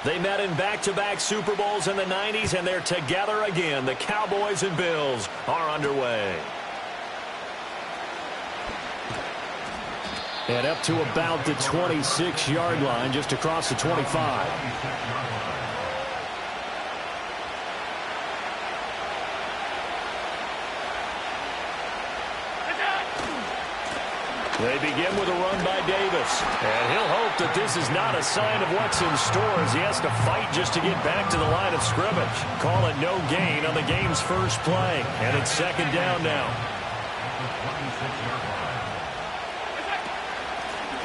They met in back-to-back Super Bowls in the 90s, and they're together again. The Cowboys and Bills are underway. And up to about the 26-yard line, just across the 25. They begin with a run by Davis. And he'll hope that this is not a sign of what's in store as he has to fight just to get back to the line of scrimmage. Call it no gain on the game's first play. And it's second down now.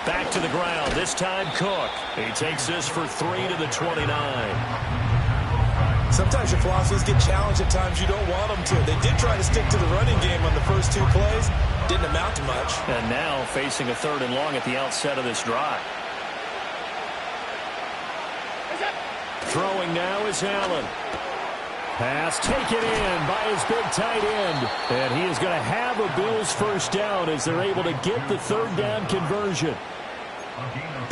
Back to the ground. This time Cook. He takes this for 3 to the 29. Sometimes your philosophies get challenged at times you don't want them to. They did try to stick to the running game on the first 2 plays. Didn't amount to much. And now facing a 3rd and long at the outset of this drive. Throwing now is Allen. Pass taken in by his big tight end. And he is going to have a Bills first down as they're able to get the 3rd down conversion.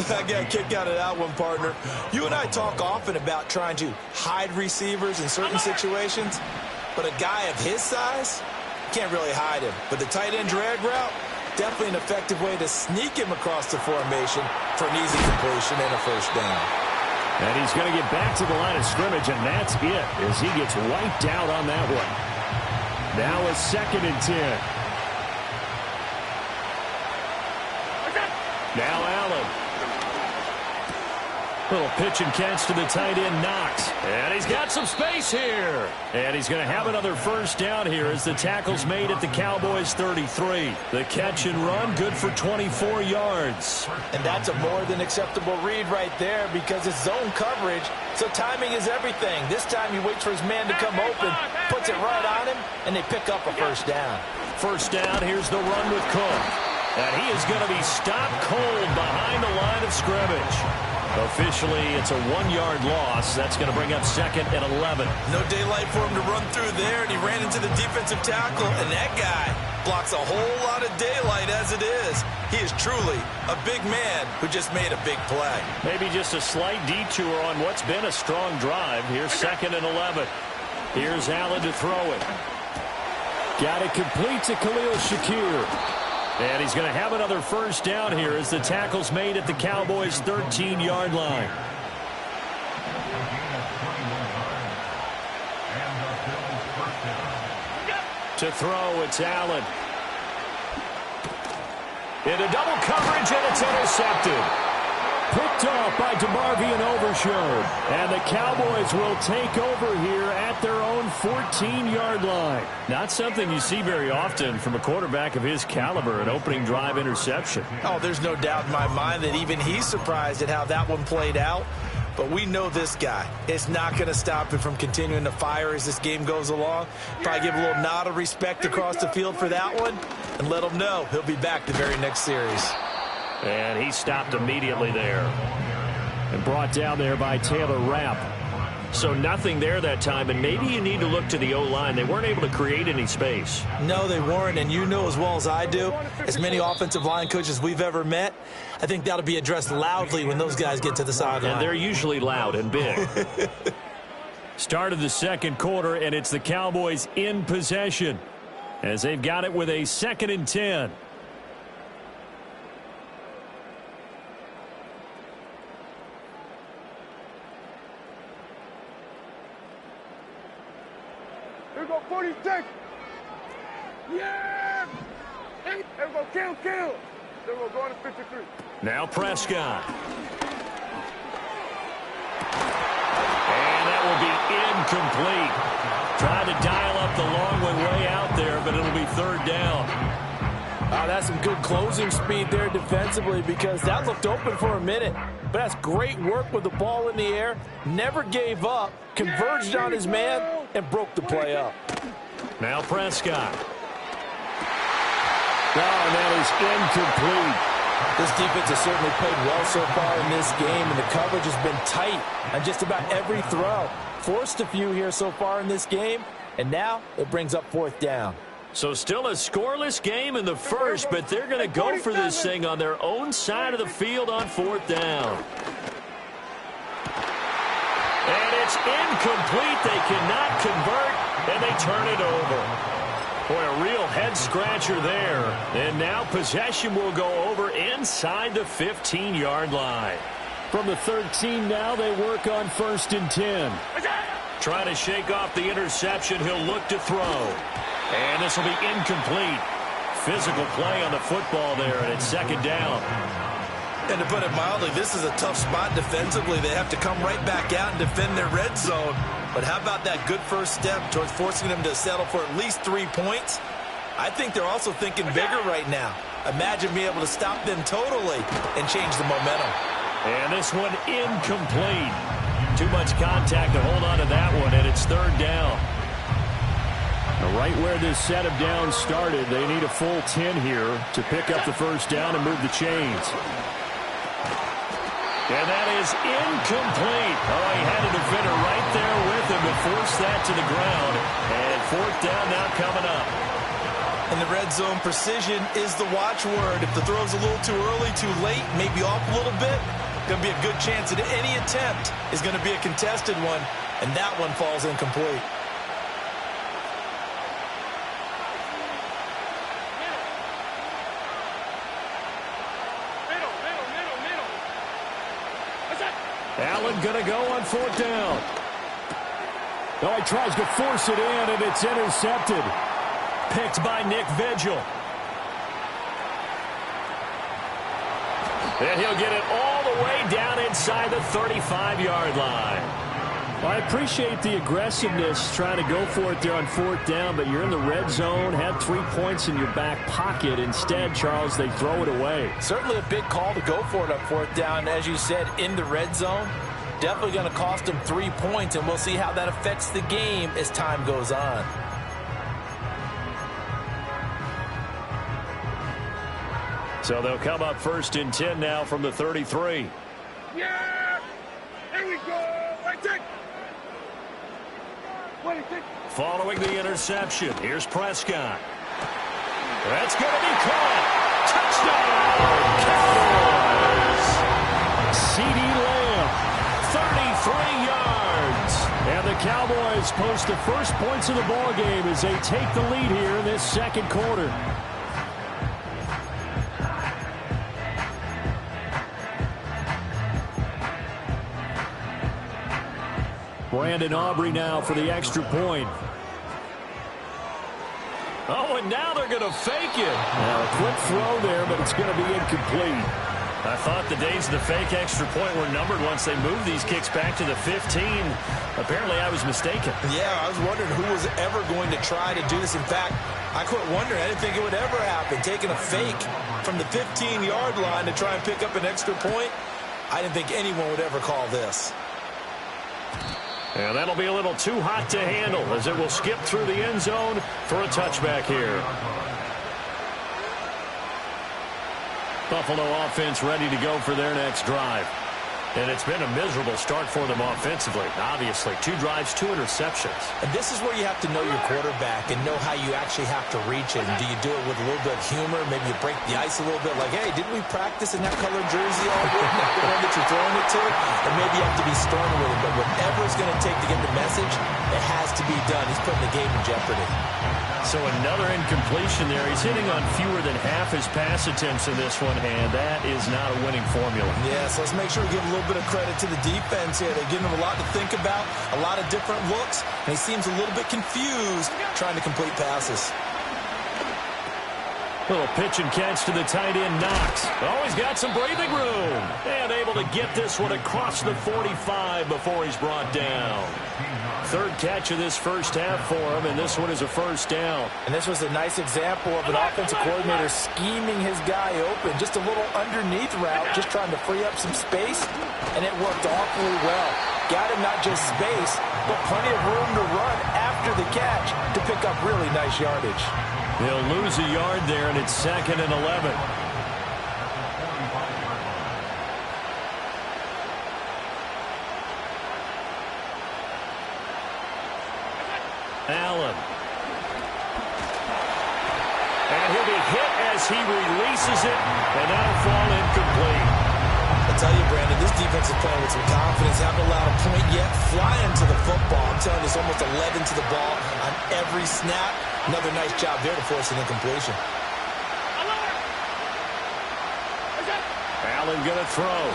I got a kick out of that one, partner. You and I talk often about trying to hide receivers in certain situations, but a guy of his size can't really hide him. But the tight end drag route, definitely an effective way to sneak him across the formation for an easy completion and a first down. And he's going to get back to the line of scrimmage, and that's it as he gets wiped out on that one. Now a 2nd and 10. Now Allen. Little pitch and catch to the tight end, Knox. And he's got some space here. And he's going to have another first down here as the tackle's made at the Cowboys' 33. The catch and run, good for 24 yards. And that's a more than acceptable read right there because it's zone coverage, so timing is everything. This time he waits for his man to come open, puts it right on him, and they pick up a first down. First down, here's the run with Cook. And he is going to be stopped cold behind the line of scrimmage. Officially, it's a 1-yard loss. That's going to bring up 2nd and 11. No daylight for him to run through there, and he ran into the defensive tackle, and that guy blocks a whole lot of daylight as it is. He is truly a big man who just made a big play. Maybe just a slight detour on what's been a strong drive. Here's 2nd and 11. Here's Allen to throw it. Got it complete to Khalil Shakir. And he's going to have another first down here as the tackle's made at the Cowboys' 13-yard line. To throw, it's Allen. Into double coverage, and it's intercepted. Picked off by DeMarvion Overshown. And the Cowboys will take over here at their own 14-yard line. Not something you see very often from a quarterback of his caliber, an opening drive interception. Oh, there's no doubt in my mind that even he's surprised at how that one played out. But we know this guy. It's not going to stop him from continuing to fire as this game goes along. Probably give a little nod of respect across the field for that one and let him know he'll be back the very next series. And he stopped immediately there. And brought down there by Taylor Rapp. So nothing there that time, and maybe you need to look to the O-line. They weren't able to create any space. No, they weren't, and you know as well as I do, as many offensive line coaches we've ever met, I think that'll be addressed loudly when those guys get to the sideline. And they're usually loud and big. Start of the 2nd quarter, and it's the Cowboys in possession as they've got it with a 2nd and 10. Here we go, 46. Yeah! Here we go, kill. Then we'll go on to 53. Now Prescott. And that will be incomplete. Trying to dial up the long one way out there, but it'll be 3rd down. That's some good closing speed there defensively because that looked open for a minute. But that's great work with the ball in the air. Never gave up, converged on his man, and broke the play up. Now Prescott. And that is incomplete. This defense has certainly played well so far in this game, and the coverage has been tight on just about every throw. Forced a few here so far in this game, and now it brings up 4th down. So still a scoreless game in the first, but they're going to go for this thing on their own side of the field on 4th down. And it's incomplete. They cannot convert, and they turn it over. Boy, a real head-scratcher there. And now possession will go over inside the 15-yard line. From the 13 now, they work on 1st and 10. Trying to shake off the interception. He'll look to throw. And this will be incomplete. Physical play on the football there, and it's 2nd down. And to put it mildly, this is a tough spot defensively. They have to come right back out and defend their red zone. But how about that good first step towards forcing them to settle for at least 3 points? I think they're also thinking bigger right now. Imagine being able to stop them totally and change the momentum. And this one incomplete. Too much contact to hold on to that one, and it's 3rd down. Right where this set of downs started, they need a full 10 here to pick up the 1st down and move the chains. And that is incomplete. Oh, he had a defender right there with him to force that to the ground. And 4th down now coming up. In the red zone, precision is the watchword. If the throw's a little too early, too late, maybe off a little bit, going to be a good chance that any attempt is going to be a contested one, and that one falls incomplete. Allen going to go on 4th down. Oh, he tries to force it in, and it's intercepted. Picked by Nick Vigil. And he'll get it all the way down inside the 35-yard line. Well, I appreciate the aggressiveness trying to go for it there on 4th down, but you're in the red zone, had 3 points in your back pocket. Instead, Charles, they throw it away. Certainly a big call to go for it on 4th down. As you said, in the red zone, definitely going to cost them 3 points, and we'll see how that affects the game as time goes on. So they'll come up 1st and 10 now from the 33. Yeah! Here we go! Right there! Following the interception, here's Prescott. That's going to be caught. Touchdown, Cowboys! CeeDee Lamb, 33 yards. And the Cowboys post the first points of the ballgame as they take the lead here in this 2nd quarter. Brandon Aubrey now for the extra point. Oh, and now they're going to fake it. Now, a quick throw there, but it's going to be incomplete. I thought the days of the fake extra point were numbered once they moved these kicks back to the 15. Apparently, I was mistaken. Yeah, I was wondering who was ever going to try to do this. In fact, I quit wondering. I didn't think it would ever happen. Taking a fake from the 15-yard line to try and pick up an extra point, I didn't think anyone would ever call this. And that'll be a little too hot to handle as it will skip through the end zone for a touchback here. Buffalo offense ready to go for their next drive. And it's been a miserable start for them offensively. Obviously, 2 drives, 2 interceptions. And this is where you have to know your quarterback and know how you actually have to reach it. And do you do it with a little bit of humor? Maybe you break the ice a little bit like, hey, didn't we practice in that colored jersey all week? Not the one that you're throwing it to? And maybe you have to be stern with it. But whatever it's going to take to get the message, it has to be done. He's putting the game in jeopardy. So another incompletion there. He's hitting on fewer than half his pass attempts in this one, and that is not a winning formula. Yeah, so let's make sure we give a little bit of credit to the defense here. They're giving him a lot to think about, a lot of different looks, and he seems a little bit confused trying to complete passes. Little pitch and catch to the tight end, Knox. Oh, he's got some breathing room. And able to get this one across the 45 before he's brought down. 3rd catch of this first half for him, and this one is a 1st down. And this was a nice example of an offensive coordinator scheming his guy open. Just a little underneath route, just trying to free up some space, and it worked awfully well. Got him not just space, but plenty of room to run after the catch to pick up really nice yardage. They'll lose a yard there, and it's 2nd and 11. Allen. he'll be hit as he releases it, and that'll fall incomplete. I tell you, Brandon, this defense is playing with some confidence. Haven't allowed a point yet. Flying to the football. I'm telling you, it's almost 11 to the ball on every snap. Another nice job there to force an incompletion. Allen going to throw.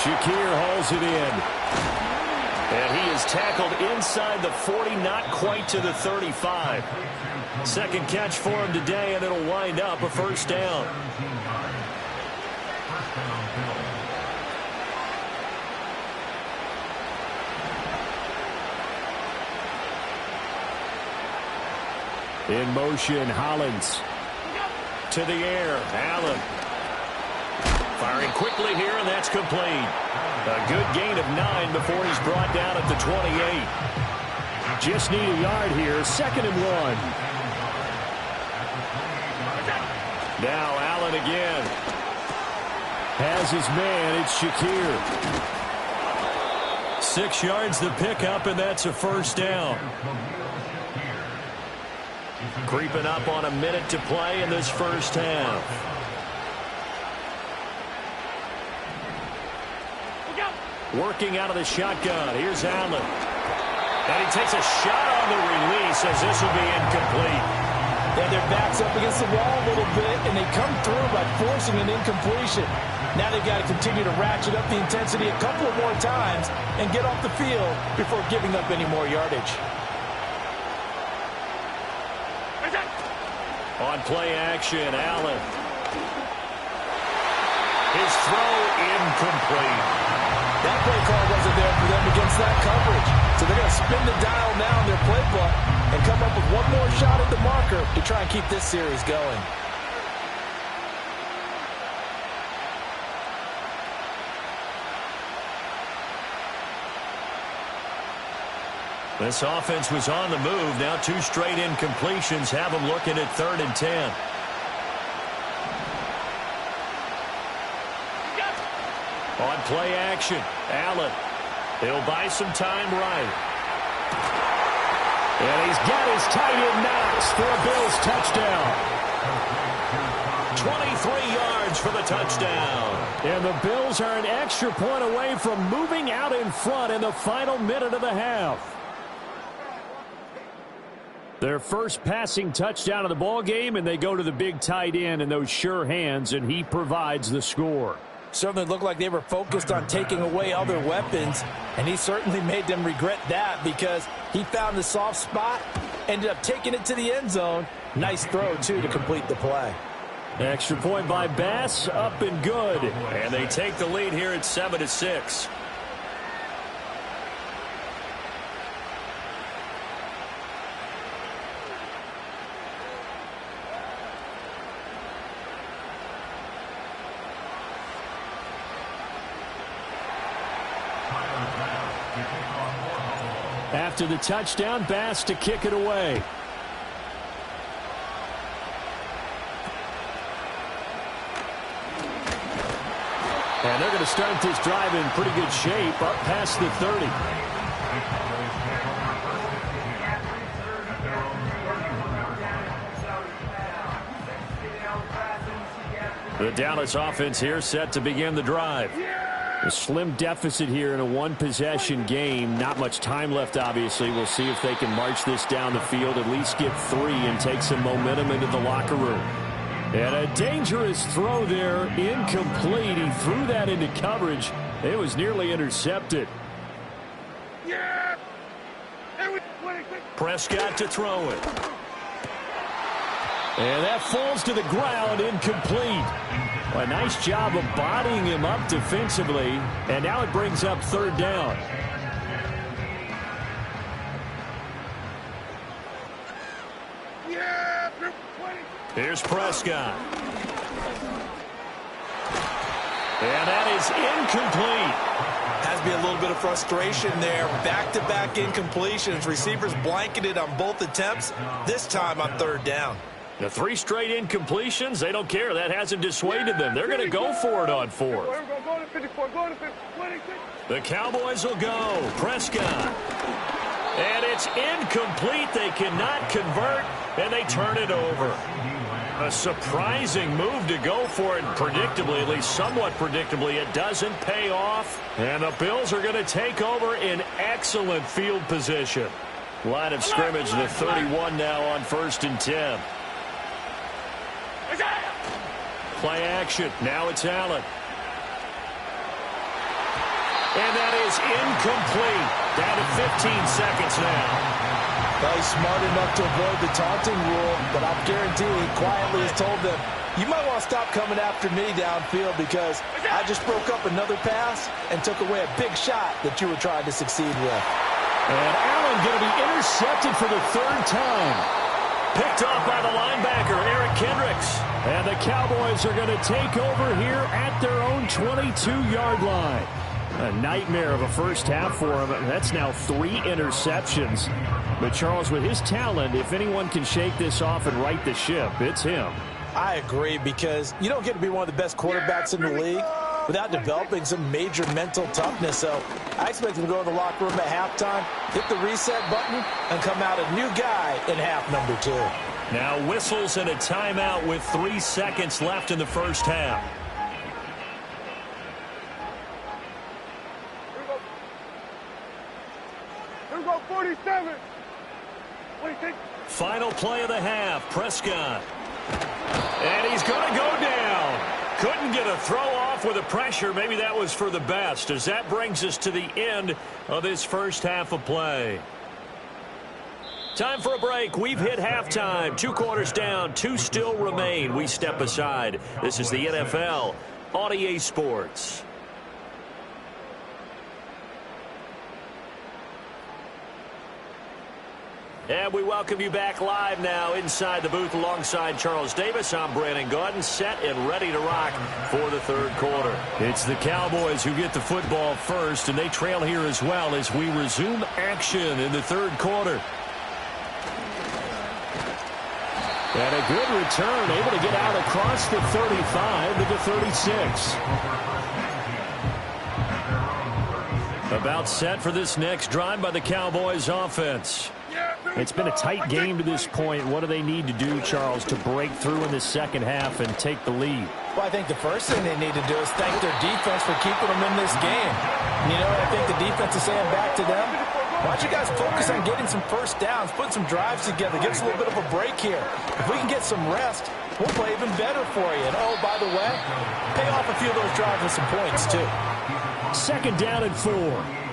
Shakir holds it in. And he is tackled inside the 40, not quite to the 35. Second catch for him today, and it'll wind up a first down. In motion, Hollins. To the air, Allen. Firing quickly here, and that's complete. A good gain of 9 before he's brought down at the 28. Just need a yard here, 2nd and 1. Now Allen again. Has his man, it's Shakir. 6 yards the pickup, and that's a first down. Creeping up on a minute to play in this first half. Working out of the shotgun. Here's Allen. And he takes a shot on the release as this will be incomplete. Yeah, their back's up against the wall a little bit, and they come through by forcing an incompletion. Now they've got to continue to ratchet up the intensity a couple of more times and get off the field before giving up any more yardage. On play action, Allen. His throw incomplete. That play call wasn't there for them against that coverage. So they're going to spin the dial now in their playbook and come up with one more shot at the marker to try and keep this series going. This offense was on the move. Now 2 straight incompletions have them looking at 3rd and 10. On play action, Allen. He'll buy some time right. And he's got his tight end Knox for a Bills touchdown. 23 yards for the touchdown. And the Bills are an extra point away from moving out in front in the final minute of the half. Their first passing touchdown of the ball game, and they go to the big tight end in those sure hands, and he provides the score. Certainly looked like they were focused on taking away other weapons, and he certainly made them regret that because he found the soft spot, ended up taking it to the end zone. Nice throw, too, to complete the play. Extra point by Bass, up and good. And they take the lead here at 7-6. After the touchdown, Bass to kick it away. And they're going to start this drive in pretty good shape, up past the 30. The Dallas offense here set to begin the drive. A slim deficit here in a one-possession game. Not much time left, obviously. We'll see if they can march this down the field, at least get 3 and take some momentum into the locker room. And a dangerous throw there, incomplete. He threw that into coverage. It was nearly intercepted. Prescott to throw it. And that falls to the ground, incomplete. A nice job of bodying him up defensively, and now it brings up 3rd down. Here's Prescott. And that is incomplete. Has to be a little bit of frustration there. Back-to-back incompletions. Receivers blanketed on both attempts, this time on 3rd down. The 3 straight incompletions, they don't care. That hasn't dissuaded them. They're going to go for it on 4th. The Cowboys will go. Prescott. And it's incomplete. They cannot convert. and they turn it over. A surprising move to go for it, predictably, at least somewhat predictably. It doesn't pay off, and the Bills are going to take over in excellent field position. Line of scrimmage to 31 now on 1st and 10. Play action. Now it's Allen. And that is incomplete. Down to 15 seconds now. Well, he's smart enough to avoid the taunting rule, but I'll guarantee he quietly has told them, you might want to stop coming after me downfield because I just broke up another pass and took away a big shot that you were trying to succeed with. And Allen going to be intercepted for the 3rd time. Picked off by the linebacker, Eric Kendricks. And the Cowboys are going to take over here at their own 22-yard line. A nightmare of a first half for him. That's now 3 interceptions. But Charles, with his talent, if anyone can shake this off and right the ship, it's him. I agree, because you don't get to be one of the best quarterbacks in the league without developing some major mental toughness. So I expect him to go in the locker room at halftime, hit the reset button, and come out a new guy in half number 2. Now whistles and a timeout with 3 seconds left in the first half. Here we go, 47. Final play of the half, Prescott. And he's going to go down. Couldn't get a throw off with the pressure. Maybe that was for the best, as that brings us to the end of this first half of play. Time for a break. We've hit halftime. 2 quarters down, 2 still remain. We step aside. This is the NFL on EA Sports. And we welcome you back live now inside the booth alongside Charles Davis. I'm Brandon Gaudin, set and ready to rock for the 3rd quarter. It's the Cowboys who get the football first, and they trail here as well as we resume action in the 3rd quarter. And a good return, able to get out across the 35 to the 36. About set for this next drive by the Cowboys offense. It's been a tight game to this point. What do they need to do, Charles, to break through in the second half and take the lead? Well, I think the first thing they need to do is thank their defense for keeping them in this game. You know, I think the defense is saying back to them, why don't you guys focus on getting some first downs, putting some drives together, give us a little bit of a break here. If we can get some rest, we'll play even better for you. And, oh, by the way, pay off a few of those drives with some points, too. 2nd down and 4.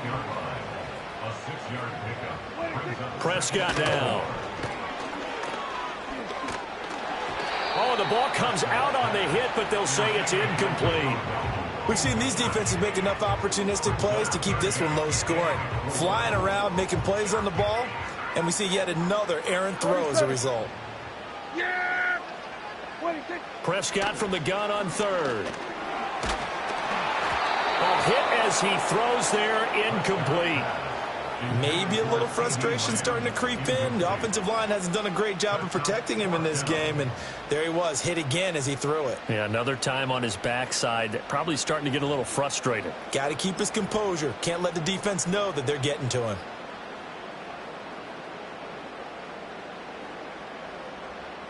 Prescott now. Oh, the ball comes out on the hit, but they'll say it's incomplete. We've seen these defenses make enough opportunistic plays to keep this one low scoring. Flying around, making plays on the ball, and we see yet another errant throw as a result. Prescott from the gun on 3rd. A hit as he throws there, incomplete. Maybe a little frustration starting to creep in. The offensive line hasn't done a great job of protecting him in this game, and there he was, hit again as he threw it. Yeah, another time on his backside, probably starting to get a little frustrated. Got to keep his composure. Can't let the defense know that they're getting to him.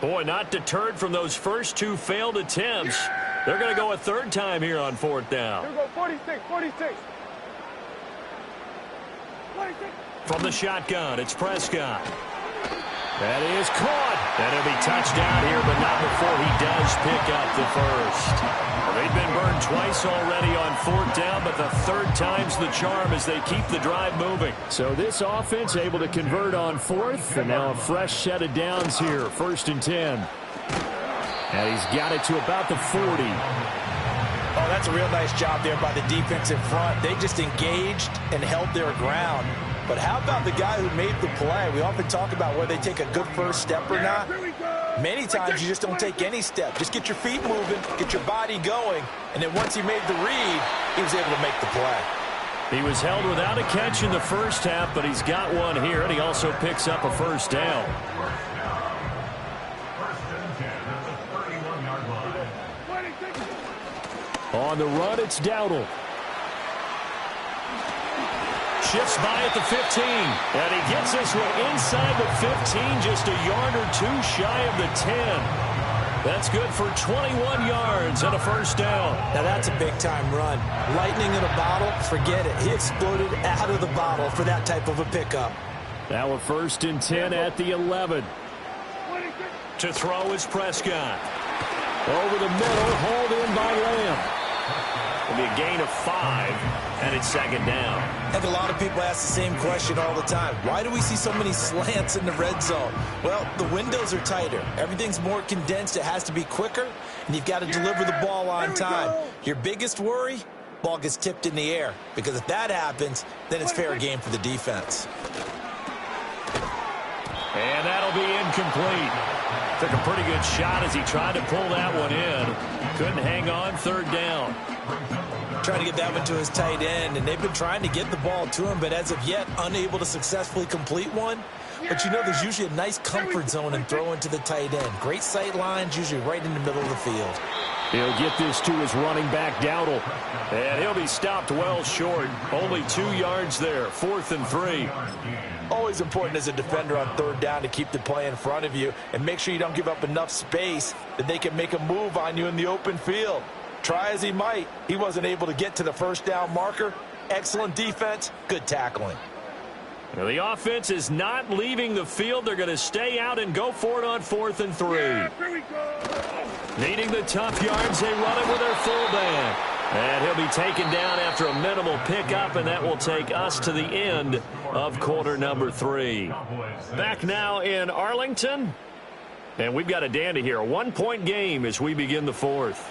Boy, not deterred from those first 2 failed attempts. They're going to go a 3rd time here on 4th down. Here we go, 46, 46. From the shotgun, it's Prescott. That is caught. And it'll be touchdown here, but not before he does pick up the first. They've been burned twice already on 4th down, but the 3rd time's the charm as they keep the drive moving. So this offense able to convert on 4th, and now a fresh set of downs here, 1st and 10. And he's got it to about the 40. Oh, that's a real nice job there by the defensive front. They just engaged and held their ground. But how about the guy who made the play? We often talk about whether they take a good first step or not. Many times you just don't take any step. Just get your feet moving, get your body going, and then once he made the read, he was able to make the play. He was held without a catch in the first half, but he's got one here, and he also picks up a first down. On the run, it's Dowdle. shifts by at the 15. And he gets this one inside the 15, just a yard or two shy of the 10. That's good for 21 yards and a first down. Now that's a big-time run. Lightning in a bottle, forget it. He exploded out of the bottle for that type of a pickup. Now a 1st and 10 at the 11. To throw is Prescott. Over the middle, hauled in by Lamb. It'll be a gain of 5, and it's 2nd down. I think a lot of people ask the same question all the time. Why do we see so many slants in the red zone? Well, the windows are tighter. Everything's more condensed. It has to be quicker, and you've got to deliver the ball on time. Your biggest worry, ball gets tipped in the air, because if that happens, then it's fair game for the defense. And that'll be incomplete. Took a pretty good shot as he tried to pull that one in. Couldn't hang on, 3rd down. Trying to get that one to his tight end, and they've been trying to get the ball to him, but as of yet, unable to successfully complete one. But you know, there's usually a nice comfort zone in throwing to the tight end. Great sight lines, usually right in the middle of the field. He'll get this to his running back, Dowdle. And he'll be stopped well short. Only 2 yards there, 4th and 3. Always important as a defender on 3rd down to keep the play in front of you and make sure you don't give up enough space that they can make a move on you in the open field. Try as he might, he wasn't able to get to the 1st down marker. Excellent defense, good tackling. Well, the offense is not leaving the field. They're going to stay out and go for it on 4th and 3. Needing the tough yards, they run it with their fullback. And he'll be taken down after a minimal pickup, and that will take us to the end of quarter number 3. Back now in Arlington. And we've got a dandy here. A 1-point game as we begin the 4th.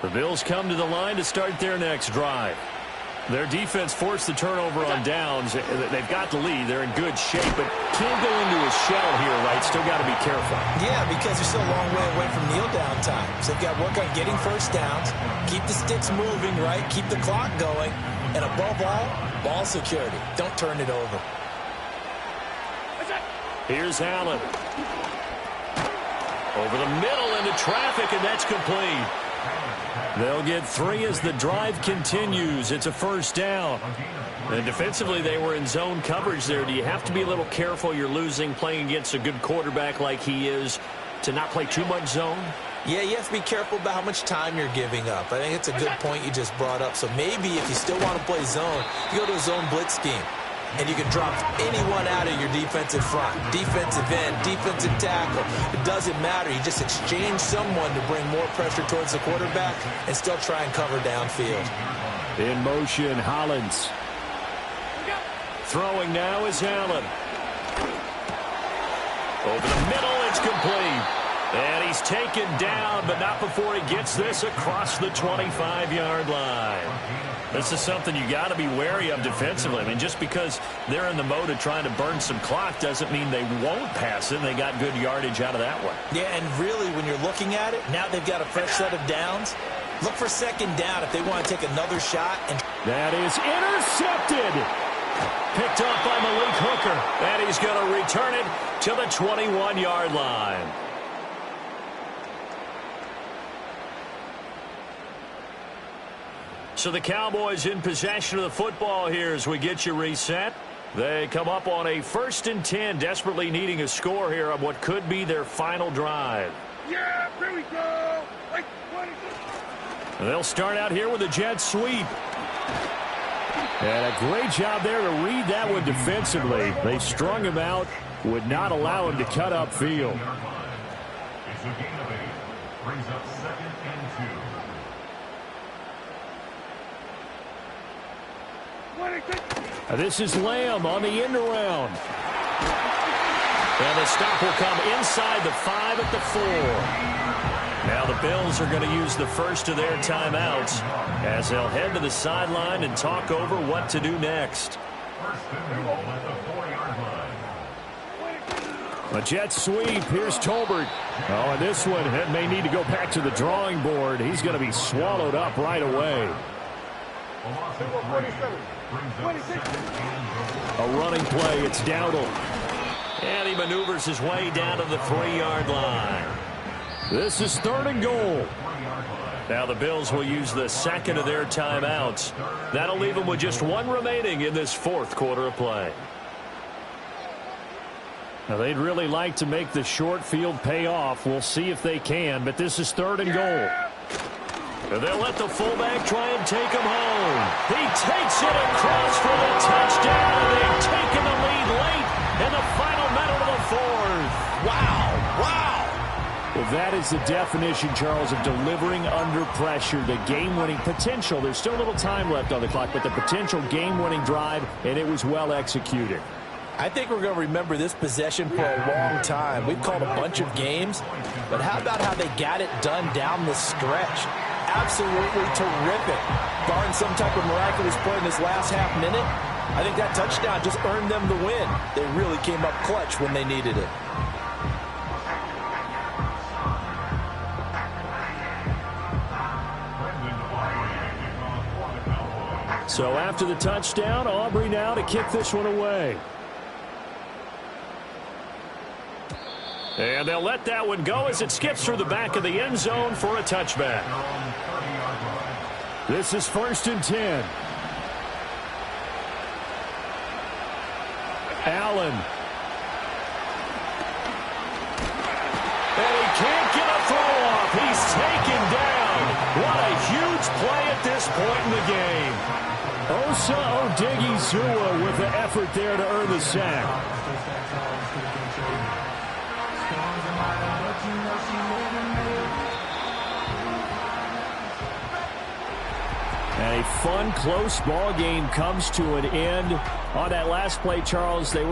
The Bills come to the line to start their next drive. Their defense forced the turnover on downs. They've got the lead. They're in good shape, but can't go into a shell here, right? Still got to be careful. Yeah, because they're still a long way away from kneel down time. So they've got to work on getting first downs, keep the sticks moving, right? Keep the clock going. And above all, ball security. Don't turn it over. Here's Allen. Over the middle into traffic, and that's complete. They'll get 3 as the drive continues. It's a 1st down. And defensively, they were in zone coverage there. Do you have to be a little careful? You're losing playing against a good quarterback like he is to not play too much zone? Yeah, you have to be careful about how much time you're giving up. I think it's a good point you just brought up. So maybe if you still want to play zone, you go to a zone blitz scheme. And you can drop anyone out of your defensive front. Defensive end, defensive tackle. It doesn't matter. You just exchange someone to bring more pressure towards the quarterback and still try and cover downfield. In motion, Hollins. Throwing now is Allen. Over the middle, it's complete. And he's taken down, but not before he gets this across the 25-yard line. This is something you got to be wary of defensively. I mean, just because they're in the mode of trying to burn some clock doesn't mean they won't pass it. And they got good yardage out of that one. Yeah, and really, when you're looking at it, now they've got a fresh set of downs. Look for 2nd down if they want to take another shot. And that is intercepted. Picked up by Malik Hooker. And he's going to return it to the 21-yard line. So the Cowboys in possession of the football here as we get you reset. They come up on a 1st and 10, desperately needing a score here on what could be their final drive. Yeah, here we go. They'll start out here with a jet sweep. And a great job there to read that one defensively. They strung him out, would not allow him to cut upfield. Brings up 2nd and 2. This is Lamb on the end around. And the stop will come inside the 5 at the 4. Now the Bills are going to use the first of their timeouts as they'll head to the sideline and talk over what to do next. A jet sweep. Here's Tolbert. Oh, and this one may need to go back to the drawing board. He's going to be swallowed up right away. A running play. It's Dowdle. And he maneuvers his way down to the 3-yard line. This is 3rd and goal. Now the Bills will use the second of their timeouts. That'll leave them with just 1 remaining in this 4th quarter of play. Now they'd really like to make the short field pay off. We'll see if they can, but this is 3rd and goal. And they'll let the fullback try and take him home. He takes it across for the touchdown, and they've taken the lead late in the final minute of the 4th. Wow, wow. Well, that is the definition, Charles, of delivering under pressure. The game-winning potential. There's still a little time left on the clock, but the potential game-winning drive, and it was well executed. I think we're going to remember this possession for a long time. We've called a bunch of games, but how about how they got it done down the stretch? Absolutely terrific. Barring some type of miraculous play in this last half minute, I think that touchdown just earned them the win. They really came up clutch when they needed it. So after the touchdown, Aubrey now to kick this one away. And they'll let that one go as it skips through the back of the end zone for a touchback. This is 1st and 10. Allen. And he can't get a throw off. He's taken down. What a huge play at this point in the game. Osa Odighizuwa with the effort there to earn the sack. And a fun, close ball game comes to an end. On that last play, Charles, they were